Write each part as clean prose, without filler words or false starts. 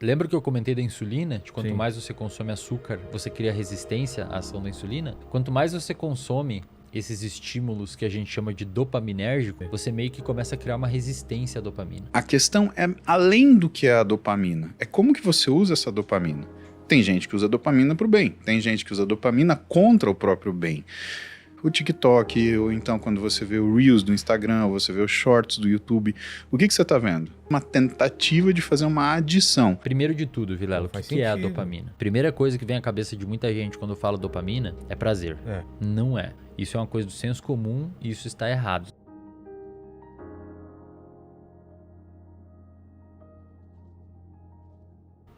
Lembra que eu comentei da insulina? De quanto Sim. mais você consome açúcar, você cria resistência à ação da insulina? Quanto mais você consome esses estímulos que a gente chama de dopaminérgico, você meio que começa a criar uma resistência à dopamina. A questão é além do que é a dopamina. É como que você usa essa dopamina. Tem gente que usa dopamina pro bem. Tem gente que usa dopamina contra o próprio bem. O TikTok, ou então quando você vê o Reels do Instagram, ou você vê os Shorts do YouTube, o que você está vendo? Uma tentativa de fazer uma adição. Primeiro de tudo, Vilela, o que é a dopamina? Primeira coisa que vem à cabeça de muita gente quando fala dopamina é prazer. Não é. Isso é uma coisa do senso comum e isso está errado.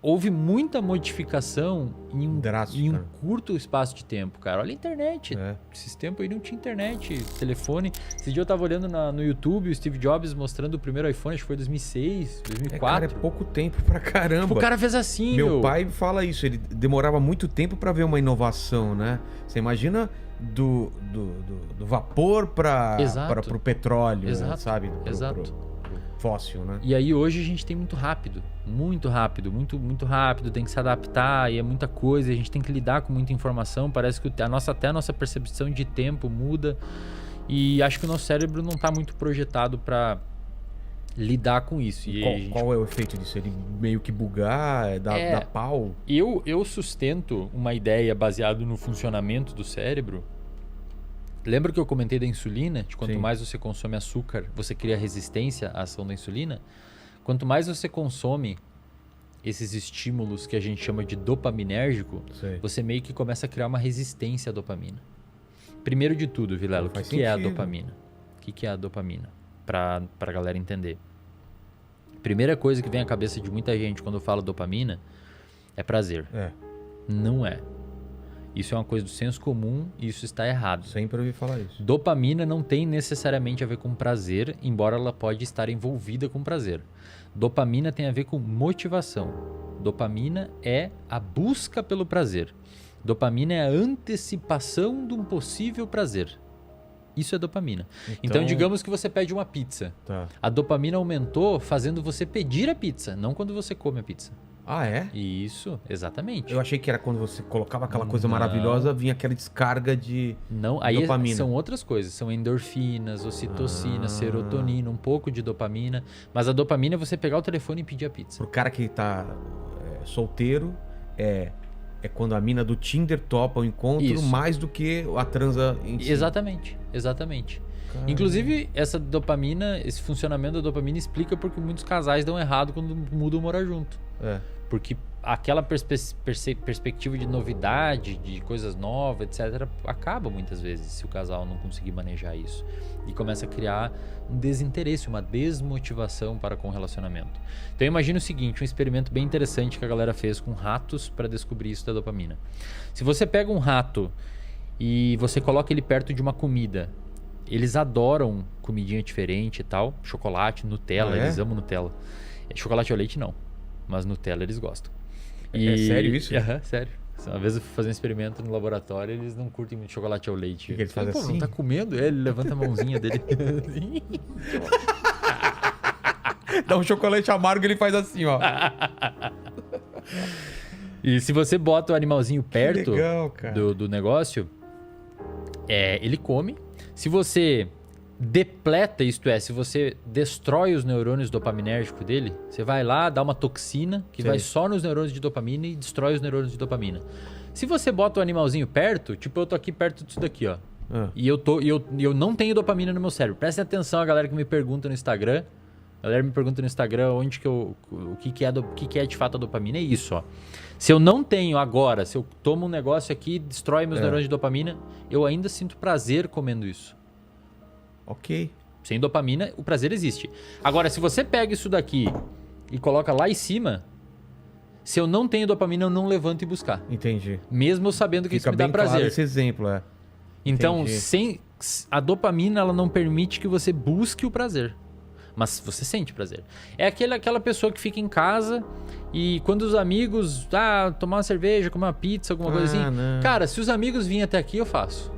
Houve muita modificação em um curto espaço de tempo, cara. Olha a internet. Esses tempos aí não tinha internet, telefone. Esse dia eu tava olhando no YouTube o Steve Jobs mostrando o primeiro iPhone, acho que foi 2006, 2004. Cara, é pouco tempo pra caramba. Tipo, o cara fez assim, Meu pai fala isso, ele demorava muito tempo pra ver uma inovação, né? Você imagina do vapor pro petróleo, sabe? Pro fóssil, né? E aí hoje a gente tem muito rápido, muito rápido, tem que se adaptar e é muita coisa, a gente tem que lidar com muita informação, parece que até a nossa percepção de tempo muda e acho que o nosso cérebro não está muito projetado para lidar com isso. E qual é o efeito disso? Ele meio que bugar, dá pau? Eu sustento uma ideia baseada no funcionamento do cérebro. Lembra que eu comentei da insulina? De quanto mais você consome açúcar, você cria resistência à ação da insulina? Quanto mais você consome esses estímulos que a gente chama de dopaminérgico, você meio que começa a criar uma resistência à dopamina. Primeiro de tudo, Vilela, o que é a dopamina? O que é a dopamina? Para a galera entender. Primeira coisa que vem à cabeça de muita gente quando fala dopamina é prazer. Não é. Isso é uma coisa do senso comum e isso está errado. Sempre ouvi falar isso. Dopamina não tem necessariamente a ver com prazer, embora ela pode estar envolvida com prazer. Dopamina tem a ver com motivação. Dopamina é a busca pelo prazer. Dopamina é a antecipação de um possível prazer. Isso é dopamina. Então digamos que você pede uma pizza. A dopamina aumentou fazendo você pedir a pizza, não quando você come a pizza. Ah, é? Isso, exatamente. Eu achei que era quando você colocava aquela coisa maravilhosa, vinha aquela descarga de dopamina. São outras coisas. São endorfinas, ocitocina, serotonina, um pouco de dopamina. Mas a dopamina é você pegar o telefone e pedir a pizza. Pro cara que tá solteiro, é quando a mina do Tinder topa o encontro mais do que a transa em si. Exatamente. Caramba. Inclusive, essa dopamina, esse funcionamento da dopamina explica porque muitos casais dão errado quando mudam morar junto. Porque aquela perspectiva de novidade, de coisas novas, etc., acaba muitas vezes se o casal não conseguir manejar isso. E começa a criar um desinteresse, uma desmotivação para com o relacionamento. Então imagina o seguinte, um experimento bem interessante que a galera fez com ratos para descobrir isso da dopamina. Se você pega um rato e você coloca ele perto de uma comida, eles adoram comidinha diferente e tal, chocolate, Nutella, eles amam Nutella. Chocolate ao leite não. Mas Nutella eles gostam. É sério isso? Sério. Uma vez eu fui fazer um experimento no laboratório, eles não curtem muito chocolate ao leite. Que eles fazem assim? Não tá comendo? Ele levanta a mãozinha dele. Dá um chocolate amargo e ele faz assim, ó. E se você bota o animalzinho perto do negócio, ele come. Se você depleta, isto é, se você destrói os neurônios dopaminérgicos dele, você vai lá, dá uma toxina que vai só nos neurônios de dopamina e destrói os neurônios de dopamina. Se você bota o animalzinho perto, tipo eu tô aqui perto disso daqui, ó. E eu não tenho dopamina no meu cérebro. Prestem atenção a galera que me pergunta no Instagram. A galera me pergunta no Instagram onde que o que é de fato a dopamina. É isso, ó. Se eu não tenho agora, se eu tomo um negócio aqui, destrói meus neurônios de dopamina, eu ainda sinto prazer comendo isso. Ok. Sem dopamina, o prazer existe. Agora, se você pega isso daqui e coloca lá em cima, se eu não tenho dopamina, eu não levanto e buscar. Entendi. Mesmo sabendo que isso me dá prazer. Claro esse exemplo, Então, a dopamina, ela não permite que você busque o prazer. Mas você sente prazer. É aquela pessoa que fica em casa e quando os amigos... tomar uma cerveja, comer uma pizza, alguma coisa assim. Não. Cara, se os amigos virem até aqui, eu faço.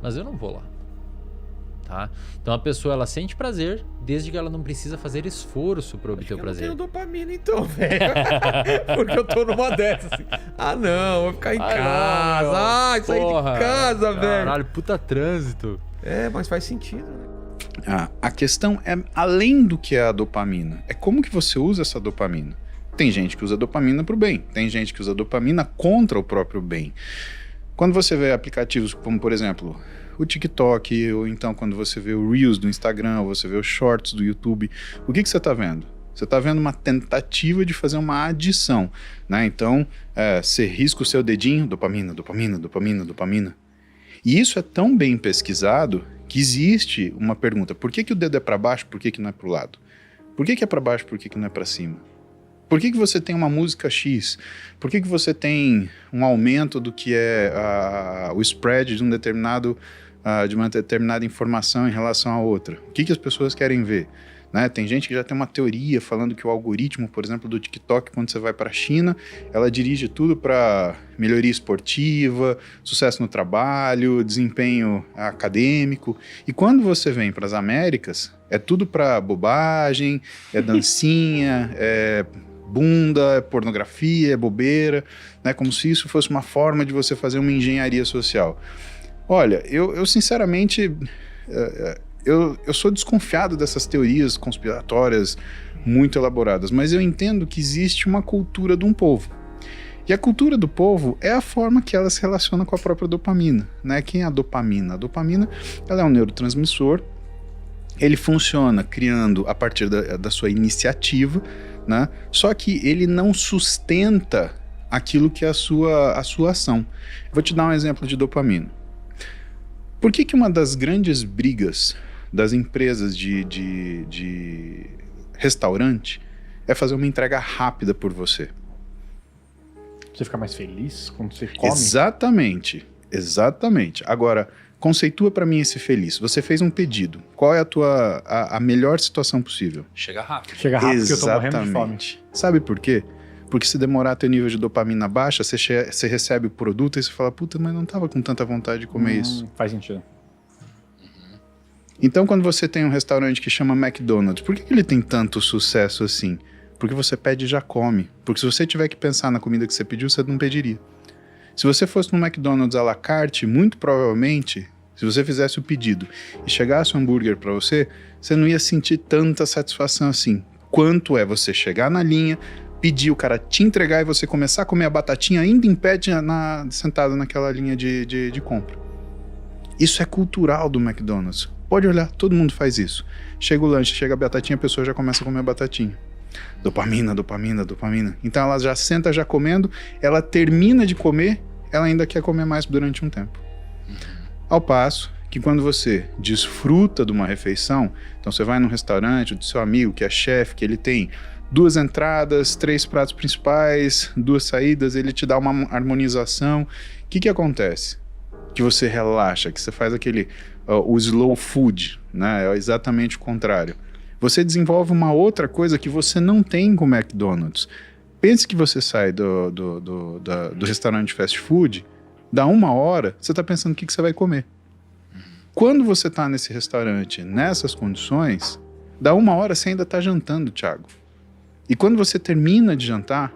Mas eu não vou lá. tá? Então a pessoa, ela sente prazer desde que ela não precisa fazer esforço para obter o prazer. Eu não tenho dopamina então, velho. Porque eu tô numa dessas assim. Ah, não, vou ficar em casa. Sair de casa, velho. Caralho, puta trânsito. Mas faz sentido, né? A questão é além do que é a dopamina. É como que você usa essa dopamina. Tem gente que usa dopamina pro bem. Tem gente que usa dopamina contra o próprio bem. Quando você vê aplicativos como, por exemplo, o TikTok, ou então quando você vê o Reels do Instagram, ou você vê os Shorts do YouTube, o que você está vendo? Você está vendo uma tentativa de fazer uma adição, né? Então, você risca o seu dedinho, dopamina, dopamina, dopamina, dopamina. E isso é tão bem pesquisado que existe uma pergunta: por que o dedo é para baixo, por que não é para o lado? Por que é para baixo, por que não é para cima? Por que você tem uma música X? Por que você tem um aumento do que é o spread de de uma determinada informação em relação a outra? O que as pessoas querem ver? Né? Tem gente que já tem uma teoria falando que o algoritmo, por exemplo, do TikTok, quando você vai para a China, ela dirige tudo para melhoria esportiva, sucesso no trabalho, desempenho acadêmico. E quando você vem para as Américas, é tudo para bobagem, é dancinha, é bunda, é pornografia, é bobeira, né? Como se isso fosse uma forma de você fazer uma engenharia social. Olha, eu sinceramente, eu sou desconfiado dessas teorias conspiratórias muito elaboradas, mas eu entendo que existe uma cultura de um povo. E a cultura do povo é a forma que ela se relaciona com a própria dopamina, né? Quem é a dopamina? A dopamina, ela é um neurotransmissor. Ele funciona criando a partir da sua iniciativa, né? Só que ele não sustenta aquilo que é a sua ação. Vou te dar um exemplo de dopamina. Por que uma das grandes brigas das empresas de restaurante é fazer uma entrega rápida por você? Você fica mais feliz quando você come? Exatamente. Agora, conceitua para mim esse feliz. Você fez um pedido. Qual é a melhor situação possível? Chega rápido. Chega rápido, porque eu tô morrendo de fome. Sabe por quê? Porque se demorar teu nível de dopamina baixa, você recebe o produto e você fala, puta, mas não tava com tanta vontade de comer isso. Faz sentido. Então, quando você tem um restaurante que chama McDonald's, por que ele tem tanto sucesso assim? Porque você pede e já come. Porque se você tiver que pensar na comida que você pediu, você não pediria. Se você fosse no McDonald's à la carte, muito provavelmente, se você fizesse o pedido e chegasse um hambúrguer para você, você não ia sentir tanta satisfação assim. Quanto é você chegar na linha, pedir o cara te entregar e você começar a comer a batatinha ainda em pé sentado naquela linha de compra. Isso é cultural do McDonald's. Pode olhar, todo mundo faz isso. Chega o lanche, chega a batatinha, a pessoa já começa a comer a batatinha. Dopamina, dopamina, dopamina. Então ela já senta já comendo, ela termina de comer, ela ainda quer comer mais durante um tempo. Ao passo que quando você desfruta de uma refeição, então você vai num restaurante do seu amigo que é chefe, que ele tem 2 entradas, 3 pratos principais, 2 saídas, ele te dá uma harmonização. O que acontece? Que você relaxa, que você faz o slow food, né? É exatamente o contrário. Você desenvolve uma outra coisa que você não tem com o McDonald's. Pense que você sai do restaurante fast food, dá 1 hora, você está pensando o que você vai comer. Quando você está nesse restaurante, nessas condições, dá 1 hora, você ainda está jantando, Thiago. E quando você termina de jantar,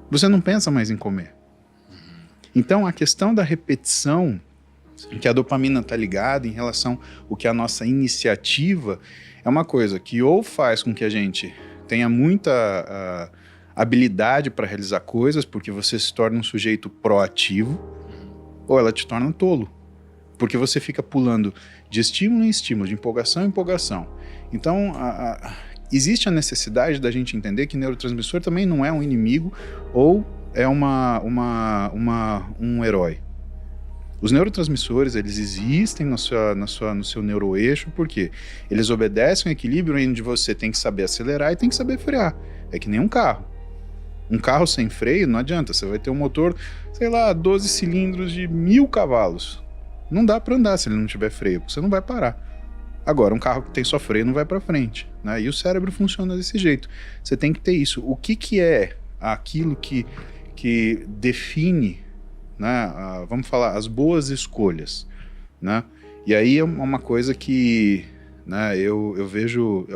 você não pensa mais em comer. Então, a questão da repetição, que a dopamina está ligada em relação ao que a nossa iniciativa, é uma coisa que ou faz com que a gente tenha muita habilidade para realizar coisas, porque você se torna um sujeito proativo, ou ela te torna tolo, porque você fica pulando de estímulo em estímulo, de empolgação em empolgação. Então, existe a necessidade da gente entender que neurotransmissor também não é um inimigo ou é um herói. Os neurotransmissores, eles existem no seu neuroeixo porque eles obedecem ao equilíbrio onde você tem que saber acelerar e tem que saber frear. É que nem um carro. Um carro sem freio não adianta, você vai ter um motor, 12 cilindros de 1000 cavalos. Não dá para andar se ele não tiver freio, você não vai parar. Agora, um carro que tem só freio não vai para frente, né? E o cérebro funciona desse jeito. Você tem que ter isso. O que é aquilo que define, né, vamos falar, as boas escolhas, né? E aí é uma coisa que, né, eu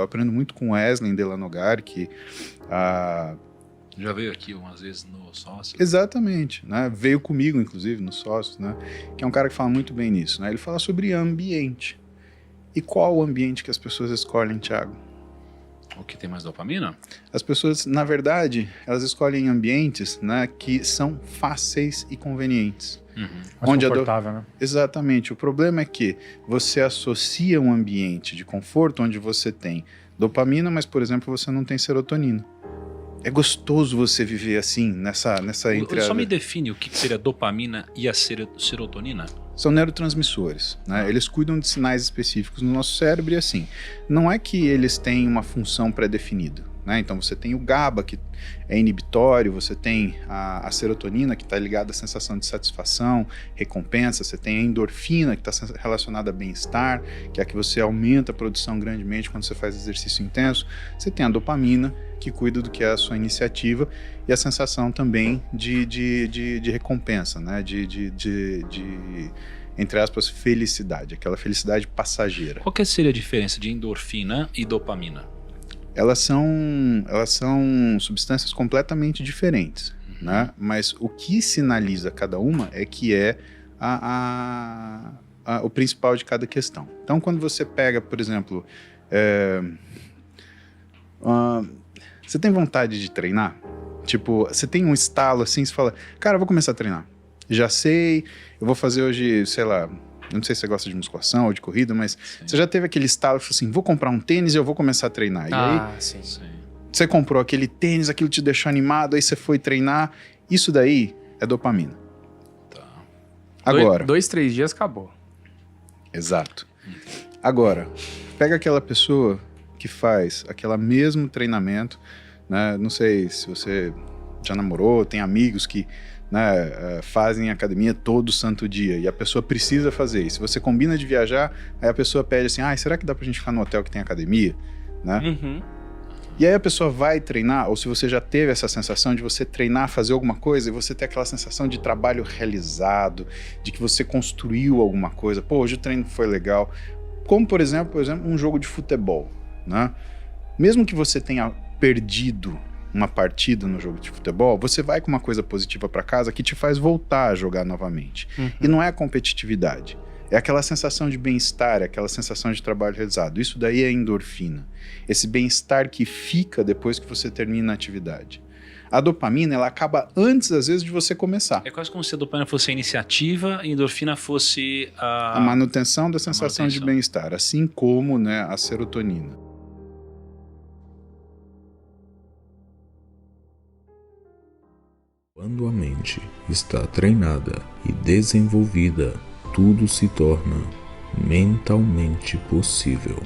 aprendo muito com Wesley Delanogar, que já veio aqui umas vezes no Sócio. Exatamente, né? Veio comigo, inclusive, no Sócio, né? Que é um cara que fala muito bem nisso, né? Ele fala sobre ambiente. E qual o ambiente que as pessoas escolhem, Thiago? O que tem mais dopamina? As pessoas, na verdade, elas escolhem ambientes, né, que são fáceis e convenientes. Mais confortável, né? Exatamente. O problema é que você associa um ambiente de conforto onde você tem dopamina, mas, por exemplo, você não tem serotonina. É gostoso você viver assim, nessa entrada. Só me define o que seria dopamina e a serotonina. São neurotransmissores, né? Eles cuidam de sinais específicos no nosso cérebro e assim, não é que eles têm uma função pré-definida, né? Então você tem o GABA, que é inibitório, você tem a serotonina, que está ligada à sensação de satisfação, recompensa, você tem a endorfina, que está relacionada a bem-estar, que é a que você aumenta a produção grandemente quando você faz exercício intenso, você tem a dopamina, que cuida do que é a sua iniciativa, e a sensação também de recompensa, né? Entre aspas, felicidade, aquela felicidade passageira. Qual que seria a diferença de endorfina e dopamina? Elas são substâncias completamente diferentes, né? Mas o que sinaliza cada uma é que é o principal de cada questão. Então, quando você pega, por exemplo, você tem vontade de treinar? Tipo, você tem um estalo assim, você fala, cara, eu vou começar a treinar. Já sei, eu vou fazer hoje, sei lá, eu não sei se você gosta de musculação ou de corrida, mas sim, você já teve aquele estalo e falou assim, vou comprar um tênis e eu vou começar a treinar. E aí, sim. você comprou aquele tênis, aquilo te deixou animado, aí você foi treinar. Isso daí é dopamina. Tá. Agora. 2-3 dias acabou. Exato. Agora, pega aquela pessoa que faz aquele mesmo treinamento, né? Não sei se você já namorou, tem amigos que, né, fazem academia todo santo dia e a pessoa precisa fazer isso. Você combina de viajar, aí a pessoa pede assim, será que dá pra gente ficar no hotel que tem academia? Né? E aí a pessoa vai treinar, ou se você já teve essa sensação de você treinar, fazer alguma coisa, e você ter aquela sensação de trabalho realizado, de que você construiu alguma coisa, pô, hoje o treino foi legal. Como, por exemplo, um jogo de futebol, né? Mesmo que você tenha perdido uma partida no jogo de futebol, você vai com uma coisa positiva para casa que te faz voltar a jogar novamente. E não é a competitividade, é aquela sensação de bem-estar, é aquela sensação de trabalho realizado. Isso daí é endorfina, esse bem-estar que fica depois que você termina a atividade. A dopamina, ela acaba antes, às vezes, de você começar. É quase como se a dopamina fosse a iniciativa e a endorfina fosse a manutenção da sensação de bem-estar, assim como, né, a serotonina. Quando a mente está treinada e desenvolvida, tudo se torna mentalmente possível.